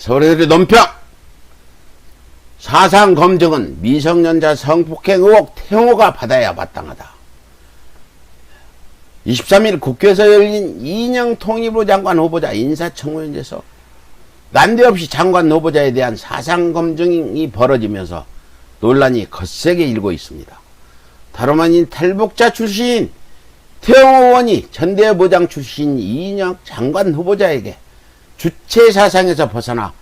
서울의 논평. 사상 검증은 미성년자 성폭행 의혹 태용호가 받아야 마땅하다. 23일 국회에서 열린 이인영 통일부 장관 후보자 인사청문회에서 난데없이 장관 후보자에 대한 사상 검증이 벌어지면서 논란이 거세게 일고 있습니다. 다름 아닌 탈북자 출신인 태용호 의원이 전대부장 출신 이인영 장관 후보자에게 주체 사상에서 벗어나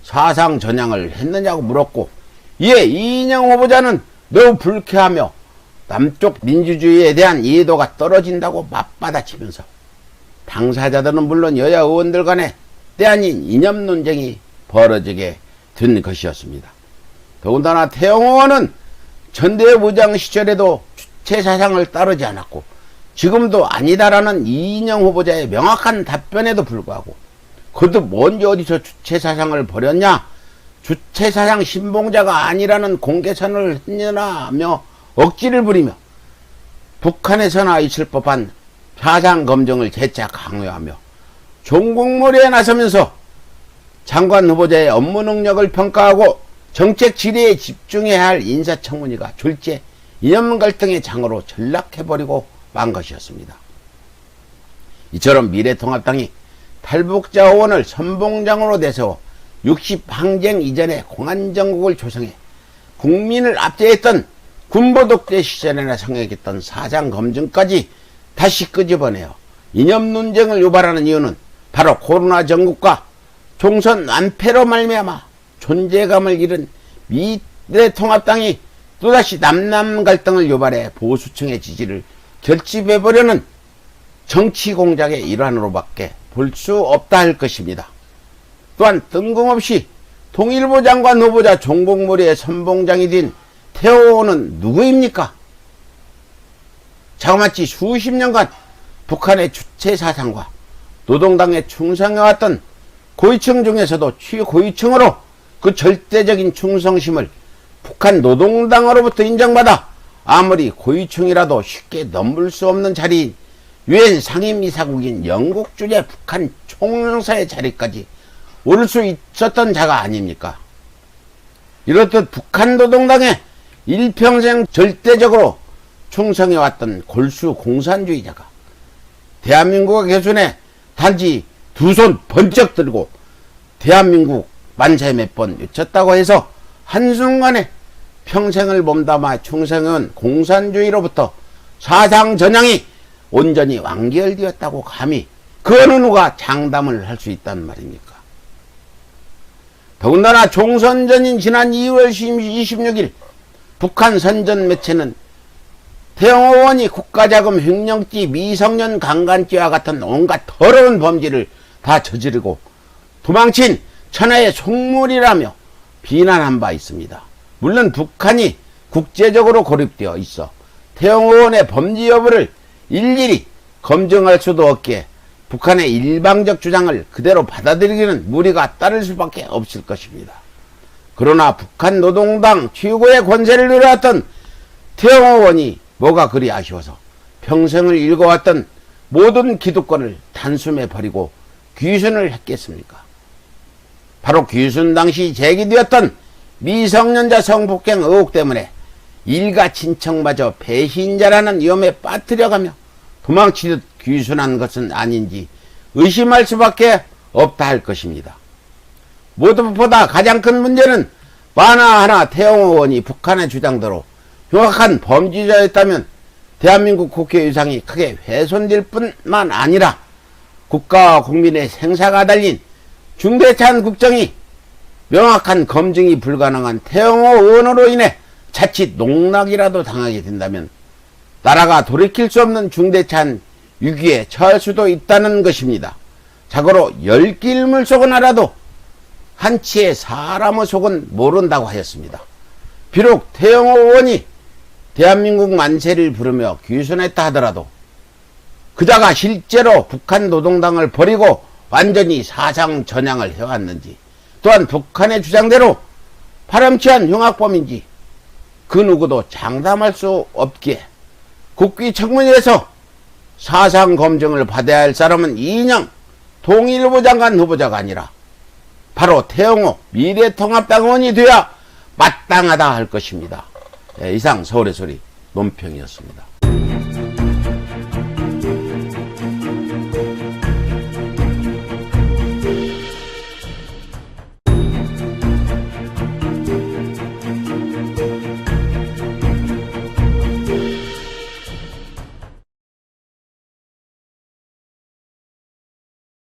사상 전향을 했느냐고 물었고, 이에 이인영 후보자는 매우 불쾌하며 남쪽 민주주의에 대한 이해도가 떨어진다고 맞받아치면서 당사자들은 물론 여야 의원들 간에 때 아닌 이념 논쟁이 벌어지게 된 것이었습니다. 더군다나 태용호 의원은 전대부장 시절에도 주체 사상을 따르지 않았고 지금도 아니다라는 이인영 후보자의 명확한 답변에도 불구하고 그것도 뭔지 어디서 주체 사상을 버렸냐, 주체 사상 신봉자가 아니라는 공개선을 했느냐며 억지를 부리며 북한에서나 있을 법한 사상 검증을 재차 강요하며 종국몰이에 나서면서 장관 후보자의 업무 능력을 평가하고 정책 질의에 집중해야 할 인사청문회가 졸지에 이념 갈등의 장으로 전락해버리고 만 것이었습니다. 이처럼 미래통합당이 탈북자 의원을 선봉장으로 내세워 60항쟁 이전에 공안정국을 조성해 국민을 압제했던 군부독재 시절에나 성행했던 사상검증까지 다시 끄집어내어 이념 논쟁을 유발하는 이유는 바로 코로나 전국과 총선 완패로 말미암아 존재감을 잃은 미래통합당이 또다시 남남 갈등을 유발해 보수층의 지지를 결집해보려는 정치 공작의 일환으로밖에 볼 수 없다 할 것입니다. 또한 뜬금없이 통일부 장관 후보자 종북몰이의 선봉장이 된 태용호는 누구입니까? 자그마치 수십 년간 북한의 주체 사상과 노동당에 충성해왔던 고위층 중에서도 최고위층으로 그 절대적인 충성심을 북한 노동당으로부터 인정받아 아무리 고위층이라도 쉽게 넘볼 수 없는 자리인 유엔 상임이사국인 영국 주재 북한 총영사의 자리까지 오를 수 있었던 자가 아닙니까? 이렇듯 북한 노동당에 일평생 절대적으로 충성해왔던 골수 공산주의자가 대한민국의 개순에 단지 두 손 번쩍 들고 대한민국 만세 몇 번 외쳤다고 해서 한순간에 평생을 몸담아 충성해온 공산주의로부터 사상 전향이 온전히 완결되었다고 감히 그 어느 누가 장담을 할 수 있단 말입니까? 더군다나 총선 전인 지난 2월 26일 북한 선전 매체는 태용호 의원이 국가자금 횡령죄, 미성년 강간죄와 같은 온갖 더러운 범죄를 다 저지르고 도망친 천하의 속물이라며 비난한 바 있습니다. 물론 북한이 국제적으로 고립되어 있어 태용호 의원의 범죄 여부를 일일이 검증할 수도 없기에 북한의 일방적 주장을 그대로 받아들이기는 무리가 따를 수밖에 없을 것입니다. 그러나 북한 노동당 최고의 권세를 누려왔던 태용호 의원이 뭐가 그리 아쉬워서 평생을 읽어왔던 모든 기득권을 단숨에 버리고 귀순을 했겠습니까? 바로 귀순 당시 제기되었던 미성년자 성폭행 의혹 때문에 일가 친척마저 배신자라는 위험에 빠뜨려가며 도망치듯 귀순한 것은 아닌지 의심할 수밖에 없다 할 것입니다. 무엇보다 가장 큰 문제는 만화 하나 태용호 의원이 북한의 주장대로 흉악한 범죄자였다면 대한민국 국회의상이 크게 훼손될 뿐만 아니라 국가와 국민의 생사가 달린 중대한 국정이 명확한 검증이 불가능한 태용호 의원으로 인해 자칫 농락이라도 당하게 된다면 나라가 돌이킬 수 없는 중대한 위기에 처할 수도 있다는 것입니다. 자고로 10길 물속은 알아도 한치의 사람의 속은 모른다고 하였습니다. 비록 태용호 의원이 대한민국 만세를 부르며 귀순했다 하더라도 그자가 실제로 북한 노동당을 버리고 완전히 사상 전향을 해왔는지, 또한 북한의 주장대로 파렴치한 흉악범인지 그 누구도 장담할 수 없기에 국기청문회에서 사상 검증을 받아야 할 사람은 이인영 통일부 장관 후보자가 아니라 바로 태영호 미래통합당 의원이 되어야 마땅하다 할 것입니다. 이상 서울의 소리 논평이었습니다.